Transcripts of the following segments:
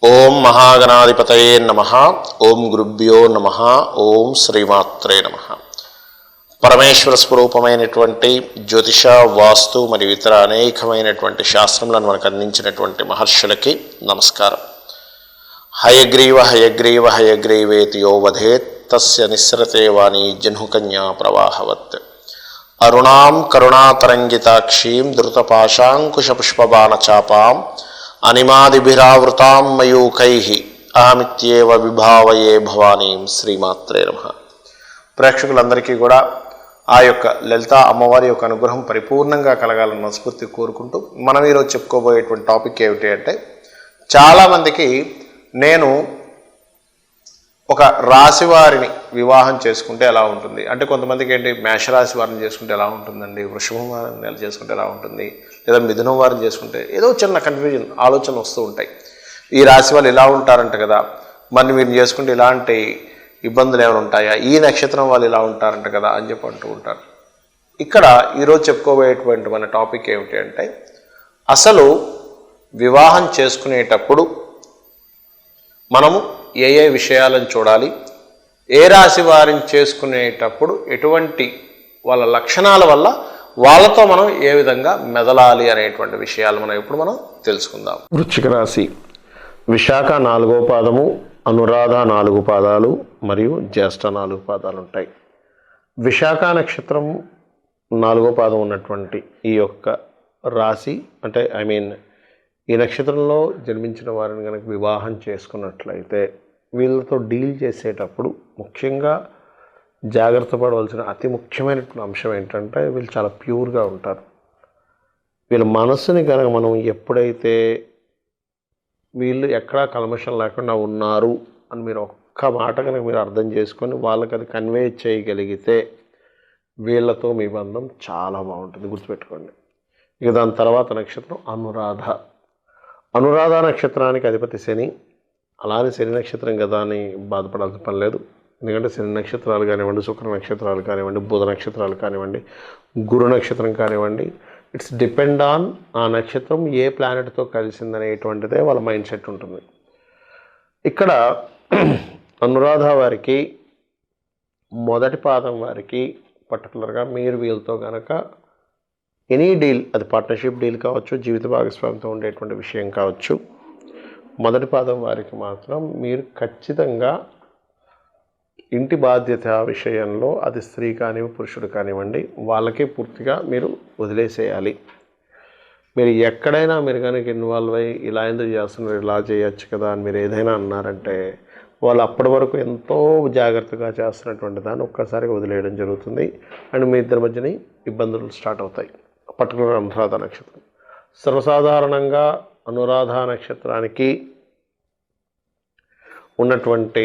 ఓం మహాగణాధిపతయే నమః. ఓం గురుభ్యో నమః. ఓం శ్రీమాత్రే నమః. పరమేశ్వర స్వరూపమైనటువంటి జ్యోతిష, వాస్తు మరియు ఇతర అనేకమైనటువంటి శాస్త్రములను మనకు అందించినటువంటి మహర్షులకి నమస్కారం. హయగ్రీవ హయగ్రీవ హయగ్రీవేతి యో వధేత్ తస్య నిస్సరతే వాణి జహ్నుకన్యా ప్రవాహవత్. అరుణాం కరుణాతరంగితాక్షీం ధృతపాశాంకుశపుష్పబాణచాపాం అనిమాదిభిరావృతాం మయూకైః అహమిత్యేవ విభావయే భవానీం. శ్రీమాత్రే నమః. ప్రేక్షకులందరికీ కూడా ఆ యొక్క లలిత అమ్మవారి యొక్క అనుగ్రహం పరిపూర్ణంగా కలగాలని మనస్ఫూర్తి కోరుకుంటూ మనం ఈరోజు చెప్పుకోబోయేటువంటి టాపిక్ ఏమిటి అంటే, చాలామందికి నేను ఒక రాశి వారిని వివాహం చేసుకుంటే ఎలా ఉంటుంది అంటే, కొంతమందికి ఏంటి మేషరాశి వారిని చేసుకుంటే ఎలా ఉంటుందండి, వృషభం వారిని చేసుకుంటే ఎలా ఉంటుంది, లేదా మిథునం వారిని చేసుకుంటే ఏదో చిన్న కన్ఫ్యూజన్ ఆలోచనలు వస్తూ ఉంటాయి. ఈ రాశి వాళ్ళు ఇలా ఉంటారంట కదా, మరి మీరు చేసుకుంటే ఇలాంటి ఇబ్బందులు ఏమైనా ఉంటాయా, ఈ నక్షత్రం వాళ్ళు ఇలా ఉంటారంట కదా అని చెప్పి అంటూ ఉంటారు. ఇక్కడ ఈరోజు చెప్పుకోబోయేటువంటి మన టాపిక్ ఏమిటి అంటే, అసలు వివాహం చేసుకునేటప్పుడు మనము ఏ ఏ విషయాలను చూడాలి, ఏ రాశి వారిని చేసుకునేటప్పుడు ఎటువంటి వాళ్ళ లక్షణాల వల్ల వాళ్ళతో మనం ఏ విధంగా మెదలాలి అనేటువంటి విషయాలు మనం తెలుసుకుందాం. వృశ్చిక రాశి విశాఖ 4వ పాదము, అనురాధ 4 పాదాలు మరియు జ్యేష్ఠ 4 పాదాలు ఉంటాయి. విశాఖ నక్షత్రం 4వ పాదం ఉన్నటువంటి ఈ యొక్క రాశి అంటే ఈ నక్షత్రంలో జన్మించిన వారిని కనుక వివాహం చేసుకున్నట్లయితే వీళ్ళతో డీల్ చేసేటప్పుడు ముఖ్యంగా జాగ్రత్త పడవలసిన అతి ముఖ్యమైనటువంటి అంశం ఏంటంటే, వీళ్ళు చాలా ప్యూర్గా ఉంటారు. వీళ్ళ మనస్సుని కనుక మనం ఎప్పుడైతే వీళ్ళు ఎక్కడా కల్మషం లేకుండా ఉన్నారు అని మీరు ఒక్క మాట కనుక మీరు అర్థం చేసుకొని వాళ్ళకి అది కన్వే చేయగలిగితే వీళ్ళతో మీ బంధం చాలా బాగుంటుంది, గుర్తుపెట్టుకోండి. ఇక దాని తర్వాత నక్షత్రం అనురాధ. అనురాధ నక్షత్రానికి అధిపతి శని. అలానే శని నక్షత్రం కదా అని బాధపడాల్సిన పని లేదు. ఎందుకంటే శని నక్షత్రాలు కానివ్వండి, శుక్ర నక్షత్రాలు కానివ్వండి, బుధ నక్షత్రాలు కానివ్వండి, గురు నక్షత్రం కానివ్వండి, ఇట్స్ డిపెండ్ ఆన్ ఆ నక్షత్రం ఏ ప్లానెట్తో కలిసిందనేటువంటిదే వాళ్ళ మైండ్ సెట్ ఉంటుంది. ఇక్కడ అనురాధ వారికి మొదటి పాదం వారికి పర్టికులర్గా మీరు వీళ్ళతో కనుక ఎనీ డీల్, అది పార్ట్నర్షిప్ డీల్ కావచ్చు, జీవిత భాగస్వామితో ఉండేటువంటి విషయం కావచ్చు, మొదటి పాదం వారికి మాత్రం మీరు ఖచ్చితంగా ఇంటి బాధ్యత విషయంలో అది స్త్రీ కానివ్వండి, పురుషుడు కానివ్వండి, వాళ్ళకే పూర్తిగా మీరు వదిలేసేయాలి. మీరు ఎక్కడైనా మీరు కనుక ఇన్వాల్వ్ అయ్యి ఇలా ఎందుకు చేస్తున్నారు, ఇలా చేయొచ్చు కదా అని మీరు ఏదైనా అన్నారంటే వాళ్ళు అప్పటి వరకు ఎంతో జాగ్రత్తగా చేస్తున్నటువంటి దాన్ని ఒక్కసారిగా వదిలేయడం జరుగుతుంది. అండ్ మీ ఇద్దరి మధ్యని ఇబ్బందులు స్టార్ట్ అవుతాయి. పర్టికులర్ అనురాధ నక్షత్రం. సర్వసాధారణంగా అనురాధ నక్షత్రానికి ఉన్నటువంటి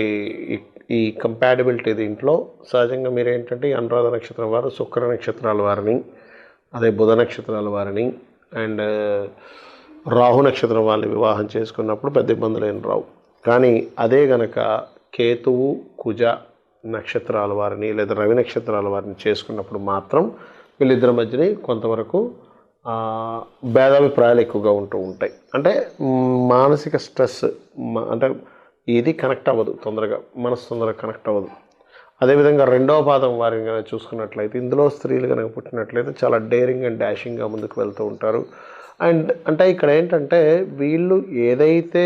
ఈ కంపాటబిలిటీ దీంట్లో సహజంగా మీరు ఏంటంటే, అనురాధ నక్షత్రం వారు శుక్ర నక్షత్రాల వారిని, అదే బుధ నక్షత్రాల వారిని అండ్ రాహు నక్షత్రం వాళ్ళని వివాహం చేసుకున్నప్పుడు పెద్ద ఇబ్బందులు ఏం రావు. కానీ అదే గనక కేతువు, కుజ నక్షత్రాల వారిని లేదా రవి నక్షత్రాల వారిని చేసుకున్నప్పుడు మాత్రం వీళ్ళిద్దరి మధ్యని కొంతవరకు భేదాభిప్రాయాలు ఎక్కువగా ఉంటూ ఉంటాయి. అంటే మానసిక స్ట్రెస్, అంటే ఇది కనెక్ట్ అవ్వదు తొందరగా, మనసు తొందరగా కనెక్ట్ అవ్వదు. అదేవిధంగా 2వ పాదం వారిని కనుక చూసుకున్నట్లయితే ఇందులో స్త్రీలు కనుక పుట్టినట్లయితే చాలా డేరింగ్ అండ్ డాషింగ్గా ముందుకు వెళ్తూ ఉంటారు. అండ్ అంటే ఇక్కడ ఏంటంటే, వీళ్ళు ఏదైతే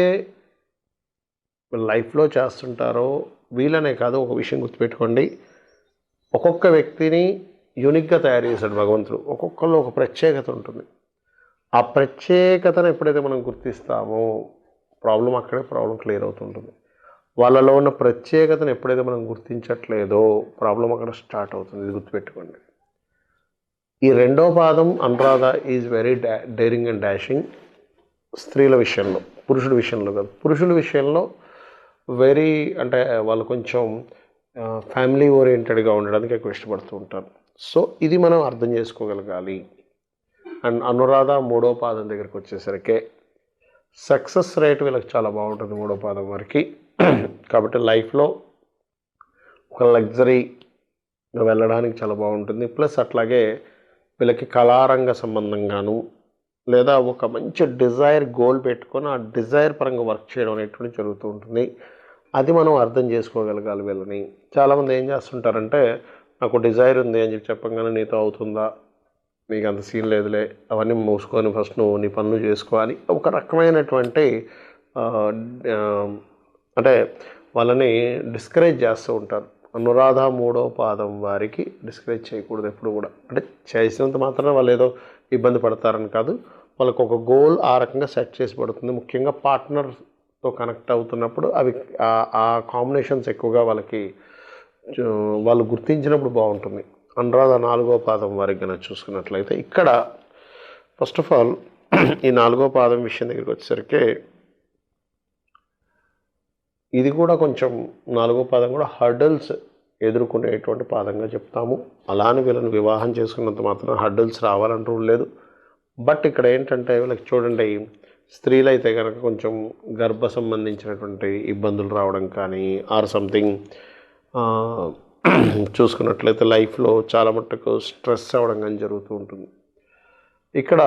లైఫ్లో చేస్తుంటారో వీళ్ళనే కాదు, ఒక విషయం గుర్తుపెట్టుకోండి, ఒక్కొక్క వ్యక్తిని యూనిక్గా తయారు చేశాడు భగవంతుడు. ఒక్కొక్కరిలో ఒక ప్రత్యేకత ఉంటుంది. ఆ ప్రత్యేకతను ఎప్పుడైతే మనం గుర్తిస్తామో అక్కడే ప్రాబ్లం క్లియర్ అవుతుంటుంది. వాళ్ళలో ఉన్న ప్రత్యేకతను ఎప్పుడైతే మనం గుర్తించట్లేదో ప్రాబ్లం అక్కడ స్టార్ట్ అవుతుంది. ఇది గుర్తుపెట్టుకోండి. ఈ 2వ పాదం Anuradha is very daring and dashing స్త్రీల విషయంలో. పురుషుడి విషయంలో కాదు. పురుషుల విషయంలో వెరీ అంటే వాళ్ళు కొంచెం ఫ్యామిలీ ఓరియంటెడ్గా ఉండడానికి ఎక్కువ ఇష్టపడుతూ ఉంటారు. సో ఇది మనం అర్థం చేసుకోగలగాలి. అండ్ అనురాధ 3వ పాదం దగ్గరికి వచ్చేసరికి సక్సెస్ రేట్ వీళ్ళకి చాలా బాగుంటుంది 3వ పాదం వరకు. కాబట్టి లైఫ్లో ఒక లగ్జరీగా వెళ్ళడానికి చాలా బాగుంటుంది. ప్లస్ అట్లాగే వీళ్ళకి కళారంగ సంబంధంగాను లేదా ఒక మంచి డిజైర్ గోల్ పెట్టుకొని ఆ డిజైర్ పరంగా వర్క్ చేయడం అనేటువంటి జరుగుతూ ఉంటుంది. అది మనం అర్థం చేసుకోగలగాలి వీళ్ళని. చాలామంది ఏం చేస్తుంటారంటే నాకు డిజైర్ ఉంది అని చెప్పగానే నీతో అవుతుందా, నీకు అంత సీన్ లేదులే, అవన్నీ మూసుకొని ఫస్ట్ నువ్వు నీ పనులు చేసుకోవాలి, ఒక రకమైనటువంటి అంటే వాళ్ళని డిస్కరేజ్ చేస్తూ ఉంటారు. అనురాధ 3వ పాదం వారికి డిస్కరేజ్ చేయకూడదు ఎప్పుడు కూడా. అంటే చేసినంత మాత్రాన వాళ్ళు ఏదో ఇబ్బంది పడతారని కాదు, వాళ్ళకు ఒక గోల్ ఆ రకంగా సెట్ చేసి పడుతుంది. ముఖ్యంగా పార్ట్నర్తో కనెక్ట్ అవుతున్నప్పుడు అవి ఆ కాంబినేషన్స్ ఎక్కువగా వాళ్ళు గుర్తించినప్పుడు బాగుంటుంది. అనురాధ 4వ పాదం వారికి కనుక చూసుకున్నట్లయితే ఇక్కడ ఫస్ట్ ఆఫ్ ఆల్ ఈ 4వ పాదం విషయం దగ్గరికి వచ్చేసరికి ఇది కూడా కొంచెం 4వ పాదం కూడా హర్డల్స్ ఎదుర్కొనేటువంటి పాదంగా చెప్తాము. అలానే వీళ్ళని వివాహం చేసుకున్నంత మాత్రం హర్డల్స్ రావాలంటూ లేదు. బట్ ఇక్కడ ఏంటంటే వీళ్ళకి చూడండి, స్త్రీలు అయితే కనుక కొంచెం గర్భ సంబంధించినటువంటి ఇబ్బందులు రావడం కానీ ఆర్ సంథింగ్ చూసుకున్నట్లయితే లైఫ్లో చాలా మట్టుకు స్ట్రెస్ అవ్వడం కానీ జరుగుతూ ఉంటుంది. ఇక్కడ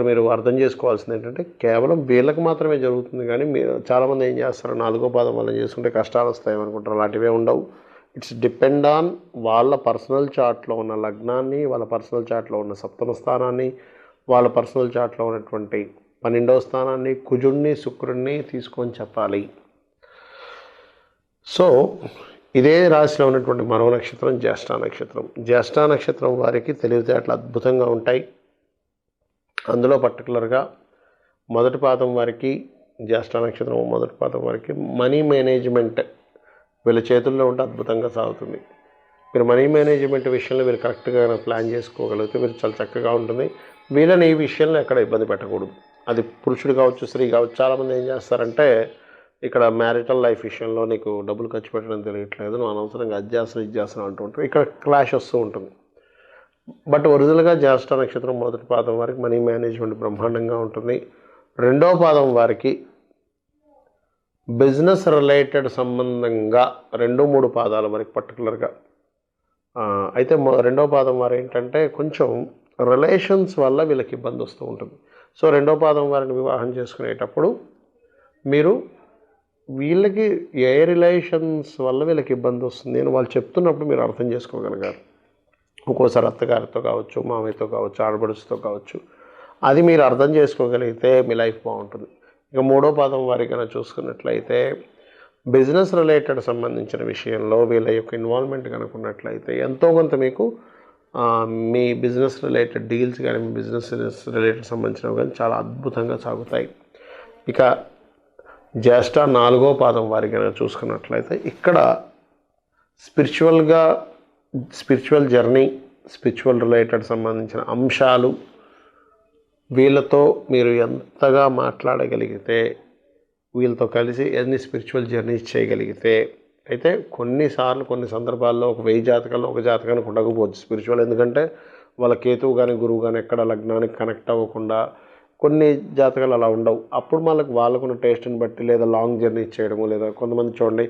మీరు అర్థం చేసుకోవాల్సింది ఏంటంటే కేవలం వీళ్ళకి మాత్రమే జరుగుతుంది, కానీ మీరు చాలామంది ఏం చేస్తారు, 4వ పాదం వల్ల చేసుకుంటే కష్టాలు వస్తాయనుకుంటారు. అలాంటివే ఉండవు. ఇట్స్ డిపెండ్ ఆన్ వాళ్ళ పర్సనల్ చార్ట్లో ఉన్న లగ్నాన్ని, వాళ్ళ పర్సనల్ చార్ట్లో ఉన్న సప్తమ స్థానాన్ని, వాళ్ళ పర్సనల్ చార్ట్లో ఉన్నటువంటి 12వ స్థానాన్ని, కుజుడిని శుక్రుడిని తీసుకొని చెప్పాలి. సో ఇదే రాశిలో ఉన్నటువంటి మరో నక్షత్రం జ్యేష్ఠ నక్షత్రం. జ్యేష్ఠ నక్షత్రం వారికి తెలివితేటలు అద్భుతంగా ఉంటాయి. అందులో పర్టికులర్గా మొదటి పాదం వారికి, జ్యేష్ఠ నక్షత్రం మొదటి పాదం వారికి మనీ మేనేజ్మెంట్ వీళ్ళ చేతుల్లో ఉంటే అద్భుతంగా సాగుతుంది. మీరు మనీ మేనేజ్మెంట్ విషయంలో మీరు కరెక్ట్గా ప్లాన్ చేసుకోగలిగితే మీరు చాలా చక్కగా ఉంటుంది. వీళ్ళని ఈ విషయంలో ఎక్కడ ఇబ్బంది పెట్టకూడదు. అది పురుషుడు కావచ్చు, స్త్రీ కావచ్చు. చాలామంది ఏం చేస్తారంటే ఇక్కడ మ్యారిటల్ లైఫ్ విషయంలో నీకు డబ్బులు ఖర్చు పెట్టడం తెలియట్లేదు, నువ్వు అనవసరంగా ఇచ్చేస్తాను అంటూ ఉంటారు. ఇక్కడ క్లాష్ వస్తూ ఉంటుంది. బట్ ఒరిజినల్గా జ్యేష్ఠ నక్షత్రం మొదటి పాదం వారికి మనీ మేనేజ్మెంట్ బ్రహ్మాండంగా ఉంటుంది. 2వ పాదం వారికి బిజినెస్ రిలేటెడ్ సంబంధంగా 2, 3 పాదాల వరకు పర్టికులర్గా అయితే 2వ పాదం వారు ఏంటంటే కొంచెం రిలేషన్స్ వల్ల వీళ్ళకి ఇబ్బంది వస్తూ ఉంటుంది. సో 2వ పాదం వారిని వివాహం చేసుకునేటప్పుడు మీరు వీళ్ళకి ఏ రిలేషన్స్ వల్ల వీళ్ళకి ఇబ్బంది వస్తుంది అని వాళ్ళు చెప్తున్నప్పుడు మీరు అర్థం చేసుకోగలిగారు. ఒక్కోసారి అత్తగారితో కావచ్చు, మామయ్యతో కావచ్చు, ఆడబడుచుతో కావచ్చు. అది మీరు అర్థం చేసుకోగలిగితే మీ లైఫ్ బాగుంటుంది. ఇక 3వ పాదం వారికి కనుక చూసుకున్నట్లయితే బిజినెస్ రిలేటెడ్ సంబంధించిన విషయంలో వీళ్ళ యొక్క ఇన్వాల్వ్మెంట్ కనుకున్నట్లయితే ఎంతో కొంత మీకు మీ బిజినెస్ రిలేటెడ్ డీల్స్ కానీ, మీ బిజినెస్ రిలేటెడ్ సంబంధించినవి కానీ చాలా అద్భుతంగా సాగుతాయి. ఇక జ్యేష్ఠ 4వ పాదం వారికి కనుక చూసుకున్నట్లయితే ఇక్కడ స్పిరిచువల్ జర్నీ, స్పిరిచువల్ రిలేటెడ్ సంబంధించిన అంశాలు వీళ్ళతో మీరు ఎంతగా మాట్లాడగలిగితే, వీళ్ళతో కలిసి ఎన్ని స్పిరిచువల్ జర్నీస్ చేయగలిగితే, అయితే కొన్నిసార్లు కొన్ని సందర్భాల్లో ఒక 1000 జాతకాల్లో ఒక జాతకానికి ఉండకపోవచ్చు స్పిరిచువల్. ఎందుకంటే వాళ్ళ కేతువు కానీ గురువు కానీ ఎక్కడ లగ్నానికి కనెక్ట్ అవ్వకుండా కొన్ని జాతకాలు అలా ఉండవు. అప్పుడు వాళ్ళకున్న టేస్ట్ని బట్టి లేదా లాంగ్ జర్నీ చేయడము, లేదా కొంతమంది చూడండి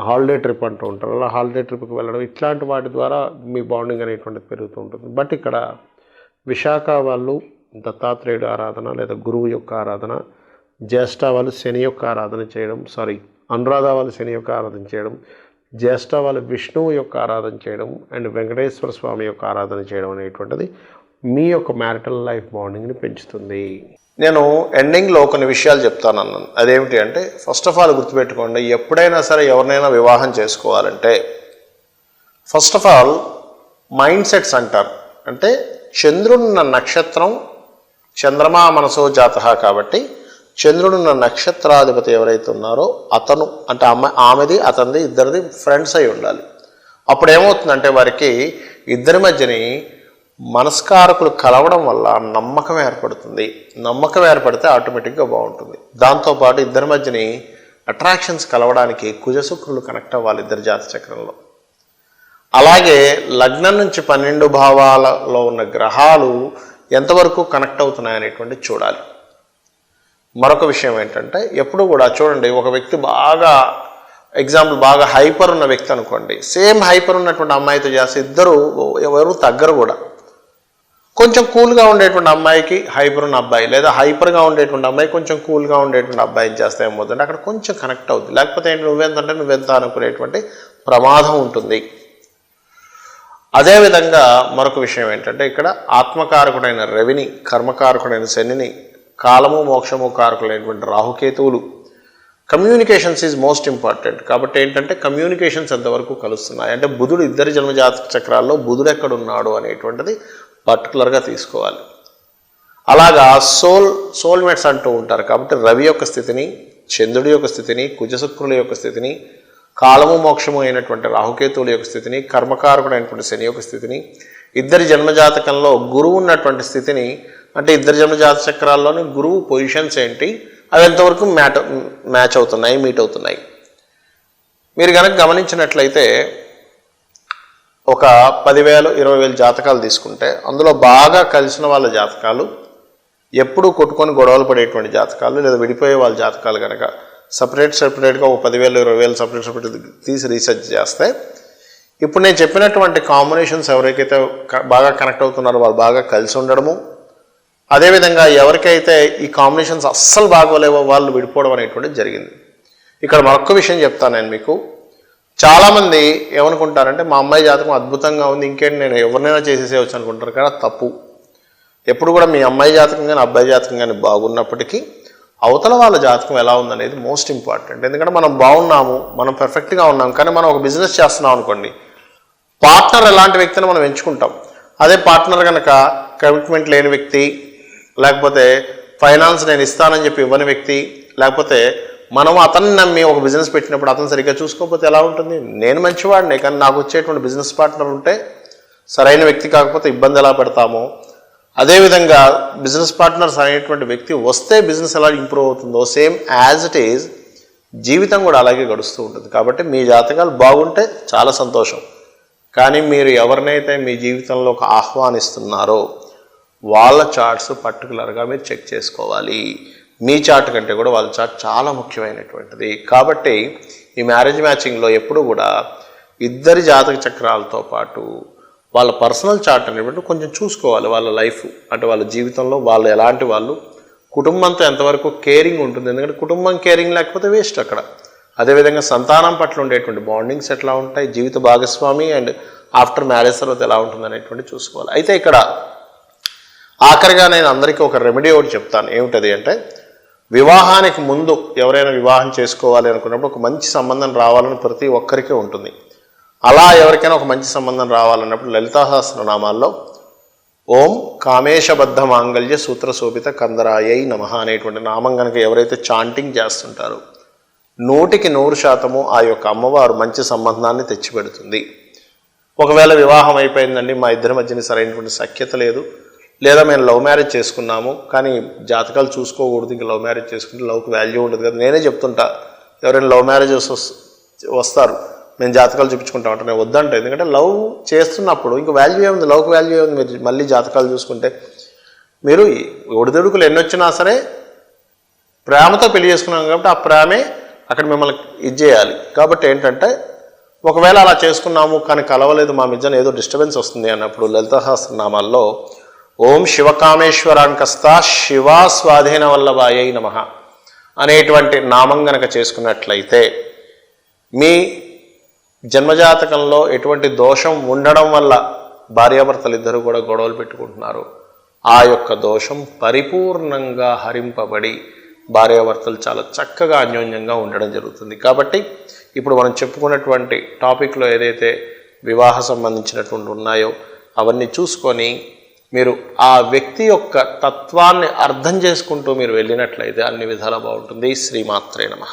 హాలిడే ట్రిప్ అంటూ ఉంటారు, అలా హాలిడే ట్రిప్కి వెళ్ళడం, ఇట్లాంటి వాటి ద్వారా మీ బాండింగ్ అనేటువంటిది పెరుగుతూ ఉంటుంది. బట్ ఇక్కడ విశాఖ వాళ్ళు దత్తాత్రేయుడు ఆరాధన లేదా గురువు యొక్క ఆరాధన, జ్యేష్ఠ వాళ్ళు శని యొక్క ఆరాధన చేయడం, అనురాధ వాళ్ళు శని యొక్క ఆరాధన చేయడం, జ్యేష్ఠ వాళ్ళు విష్ణువు యొక్క ఆరాధన చేయడం అండ్ వెంకటేశ్వర స్వామి యొక్క ఆరాధన చేయడం అనేటువంటిది మీ యొక్క మ్యారిటల్ లైఫ్ బాండింగ్ని పెంచుతుంది. నేను ఎండింగ్లో కొన్ని విషయాలు చెప్తానన్నాను. అదేమిటి అంటే ఫస్ట్ ఆఫ్ ఆల్ గుర్తుపెట్టుకోండి, ఎప్పుడైనా సరే ఎవరినైనా వివాహం చేసుకోవాలంటే first of all mind sets అంటారు. అంటే చంద్రుడున్న నక్షత్రం చంద్రమా మనసో జాతః కాబట్టి చంద్రుడున్న నక్షత్రాధిపతి ఎవరైతే ఉన్నారో అతను అంటే ఆమెది అతనిది ఇద్దరిది ఫ్రెండ్స్ అయి ఉండాలి. అప్పుడు ఏమవుతుందంటే వారికి ఇద్దరి మధ్యని మనస్కారకులు కలవడం వల్ల నమ్మకం ఏర్పడుతుంది. నమ్మకం ఏర్పడితే ఆటోమేటిక్గా బాగుంటుంది. దాంతోపాటు ఇద్దరి మధ్యని అట్రాక్షన్స్ కలవడానికి కుజశుక్రులు కనెక్ట్ అవ్వాలి ఇద్దరు జాత చక్రంలో. అలాగే లగ్నం నుంచి 12 భావాలలో ఉన్న గ్రహాలు ఎంతవరకు కనెక్ట్ అవుతున్నాయనేటువంటి చూడాలి. మరొక విషయం ఏంటంటే ఎప్పుడు కూడా చూడండి, ఒక వ్యక్తి బాగా హైపర్ ఉన్న వ్యక్తి అనుకోండి, సేమ్ హైపర్ ఉన్నటువంటి అమ్మాయితో చేస్తే ఇద్దరు ఎవరు తగ్గరు కూడా. కొంచెం కూల్గా ఉండేటువంటి అమ్మాయికి హైపర్ ఉన్న అబ్బాయి, లేదా హైపర్గా ఉండేటువంటి అమ్మాయి కొంచెం కూల్గా ఉండేటువంటి అబ్బాయిని చేస్తే ఏమవుతుంది, అక్కడ కొంచెం కనెక్ట్ అవుతుంది. లేకపోతే ఏంటి, నువ్వెంతంటే నువ్వెంత అనుకునేటువంటి ప్రమాదం ఉంటుంది. అదేవిధంగా మరొక విషయం ఏంటంటే, ఇక్కడ ఆత్మకారకుడైన రవిని, కర్మకారకుడైన శనిని, కాలము మోక్షము కారకులైనటువంటి రాహుకేతువులు, కమ్యూనికేషన్స్ ఈజ్ మోస్ట్ ఇంపార్టెంట్. కాబట్టి ఏంటంటే కమ్యూనికేషన్స్ ఎంతవరకు కలుస్తున్నాయి అంటే, బుధుడు ఇద్దరి జన్మజాతక చక్రాల్లో బుధుడు ఎక్కడున్నాడు అనేటువంటిది పర్టికులర్గా తీసుకోవాలి. అలాగా సోల్మేట్స్ అంటూ ఉంటారు. కాబట్టి రవి యొక్క స్థితిని, చంద్రుడి యొక్క స్థితిని, కుజశుక్రుల యొక్క స్థితిని, కాలము మోక్షము అయినటువంటి రాహుకేతువుల యొక్క స్థితిని, కర్మకారకుడైనటువంటి శని యొక్క స్థితిని, ఇద్దరి జన్మజాతకంలో గురువు ఉన్నటువంటి స్థితిని, అంటే ఇద్దరి జన్మజాతక చక్రాల్లోని గురువు పొజిషన్స్ ఏంటి, అవి ఎంతవరకు మ్యాచ్ అవుతున్నాయి, మీట్ అవుతున్నాయి. మీరు కనుక గమనించినట్లయితే ఒక 10,000 20,000 జాతకాలు తీసుకుంటే అందులో బాగా కలిసిన వాళ్ళ జాతకాలు, ఎప్పుడూ కొట్టుకొని గొడవలు పడేటువంటి జాతకాలు, లేదా విడిపోయే వాళ్ళ జాతకాలు కనుక సపరేట్గా ఒక 10,000 20,000 సపరేట్ తీసి రీసెర్చ్ చేస్తే, ఇప్పుడు నేను చెప్పినటువంటి కాంబినేషన్స్ ఎవరికైతే బాగా కనెక్ట్ అవుతున్నారో వాళ్ళు బాగా కలిసి ఉండడము, అదేవిధంగా ఎవరికైతే ఈ కాంబినేషన్స్ అస్సలు బాగోలేవో వాళ్ళు విడిపోవడం అనేటువంటిది జరిగింది. ఇక్కడ మరొక విషయం చెప్తాను నేను మీకు. చాలామంది ఏమనుకుంటారంటే, మా అమ్మాయి జాతకం అద్భుతంగా ఉంది, ఇంకేంటి నేను ఎవరినైనా చేసేసేయచ్చు అనుకుంటారు. కానీ తప్పు. ఎప్పుడు కూడా మీ అమ్మాయి జాతకం కానీ అబ్బాయి జాతకం కానీ బాగున్నప్పటికీ అవతల వాళ్ళ జాతకం ఎలా ఉందనేది మోస్ట్ ఇంపార్టెంట్. ఎందుకంటే మనం బాగున్నాము, మనం పర్ఫెక్ట్గా ఉన్నాం, కానీ మనం ఒక బిజినెస్ చేస్తున్నాం అనుకోండి, పార్ట్నర్ ఎలాంటి వ్యక్తిని మనం ఎంచుకుంటాం. అదే పార్ట్నర్ కనుక కమిట్మెంట్ లేని వ్యక్తి, లేకపోతే ఫైనాన్స్ నేను ఇస్తానని చెప్పి ఇవ్వని వ్యక్తి, లేకపోతే మనం అతన్ని నమ్మి ఒక బిజినెస్ పెట్టినప్పుడు అతను సరిగ్గా చూసుకోకపోతే ఎలా ఉంటుంది? నేను మంచివాడినే, కానీ నాకు వచ్చేటువంటి బిజినెస్ పార్ట్నర్ ఉంటే సరైన వ్యక్తి కాకపోతే ఇబ్బంది ఎలా పెడతామో, అదేవిధంగా బిజినెస్ పార్ట్నర్స్ అనేటువంటి వ్యక్తి వస్తే బిజినెస్ ఎలా ఇంప్రూవ్ అవుతుందో, సేమ్ యాజ్ ఇట్ ఈజ్ జీవితం కూడా అలాగే గడుస్తూ ఉంటుంది. కాబట్టి మీ జాతకాలు బాగుంటే చాలా సంతోషం, కానీ మీరు ఎవరినైతే మీ జీవితంలోకి ఆహ్వానిస్తున్నారో వాళ్ళ చార్ట్స్ పర్టికులర్గా మీరు చెక్ చేసుకోవాలి. మీ చార్ట్ కంటే కూడా వాళ్ళ చార్ట్ చాలా ముఖ్యమైనటువంటిది. కాబట్టి ఈ మ్యారేజ్ మ్యాచింగ్లో ఎప్పుడు కూడా ఇద్దరి జాతక చక్రాలతో పాటు వాళ్ళ పర్సనల్ చార్ట్ అనేటువంటి కొంచెం చూసుకోవాలి. వాళ్ళ లైఫ్ అంటే వాళ్ళ జీవితంలో వాళ్ళు ఎలాంటి వాళ్ళు, కుటుంబంతో ఎంతవరకు కేరింగ్ ఉంటుంది, ఎందుకంటే కుటుంబం కేరింగ్ లేకపోతే వేస్ట్ అక్కడ. అదేవిధంగా సంతానం పట్ల ఉండేటువంటి బాండింగ్స్ ఎట్లా ఉంటాయి, జీవిత భాగస్వామి అండ్ ఆఫ్టర్ మ్యారేజ్ తర్వాత ఎలా ఉంటుంది అనేటువంటి చూసుకోవాలి. అయితే ఇక్కడ ఆఖరిగా నేను అందరికీ ఒక రెమెడీ ఒకటి చెప్తాను. ఏమిటది అంటే, వివాహానికి ముందు ఎవరైనా వివాహం చేసుకోవాలి అనుకున్నప్పుడు ఒక మంచి సంబంధం రావాలని ప్రతి ఒక్కరికి ఉంటుంది. అలా ఎవరికైనా ఒక మంచి సంబంధం రావాలన్నప్పుడు లలితా సహస్రనామాల్లో ఓం కామేశబద్ధ మాంగళ్య సూత్ర శోభిత కందరాయై నమః అనేటువంటి నామం కనుక ఎవరైతే చాంటింగ్ చేస్తుంటారో 100% ఆ యొక్క అమ్మవారు మంచి సంబంధాన్ని తెచ్చిపెడుతుంది. ఒకవేళ వివాహం అయిపోయిందండి, మా ఇద్దరి మధ్యన సరైనటువంటి సఖ్యత లేదు, లేదా మేము లవ్ మ్యారేజ్ చేసుకున్నాము కానీ జాతకాలు చూసుకోకూడదు, ఇంకా లవ్ మ్యారేజ్ చేసుకుంటే లవ్కి వాల్యూ ఉండదు కదా. నేనే చెప్తుంటా, ఎవరైనా లవ్ మ్యారేజెస్ వస్తారు, నేను జాతకాలు చూపించుకుంటా ఉంటాను, నేను వద్దంట. ఎందుకంటే లవ్ చేస్తున్నప్పుడు ఇంకా వాల్యూ ఏముంది, లవ్కి వాల్యూ ఏముంది? మీరు మళ్ళీ జాతకాలు చూసుకుంటే మీరు ఒడిదొడుకులు ఎన్ని వచ్చినా సరే ప్రేమతో పెళ్లి చేసుకున్నాం కాబట్టి ఆ ప్రేమే అక్కడ మిమ్మల్ని ఇది చేయాలి. కాబట్టి ఏంటంటే, ఒకవేళ అలా చేసుకున్నాము కానీ కలవలేదు, మా మధ్యన ఏదో డిస్టర్బెన్స్ వస్తుంది అన్నప్పుడు లలితా సహస్రనామాల్లో ఓం శివకామేశ్వరాంకస్త శివా స్వాధీన వల్లభాయై నమః అనేటువంటి నామం గనక చేసుకున్నట్లయితే మీ జన్మజాతకంలో ఎటువంటి దోషం ఉండడం వల్ల భార్యాభర్తలు ఇద్దరు కూడా గొడవలు పెట్టుకుంటున్నారు, ఆ యొక్క దోషం పరిపూర్ణంగా హరింపబడి భార్యాభర్తలు చాలా చక్కగా అన్యోన్యంగా ఉండడం జరుగుతుంది. కాబట్టి ఇప్పుడు మనం చెప్పుకున్నటువంటి టాపిక్లో ఏదైతే వివాహ సంబంధించినటువంటి ఉన్నాయో అవన్నీ చూసుకొని మీరు ఆ వ్యక్తి యొక్క తత్వాన్ని అర్థం చేసుకుంటూ మీరు వెళ్ళినట్లయితే అన్ని విధాలా బాగుంటుంది. శ్రీమాత్రే నమః.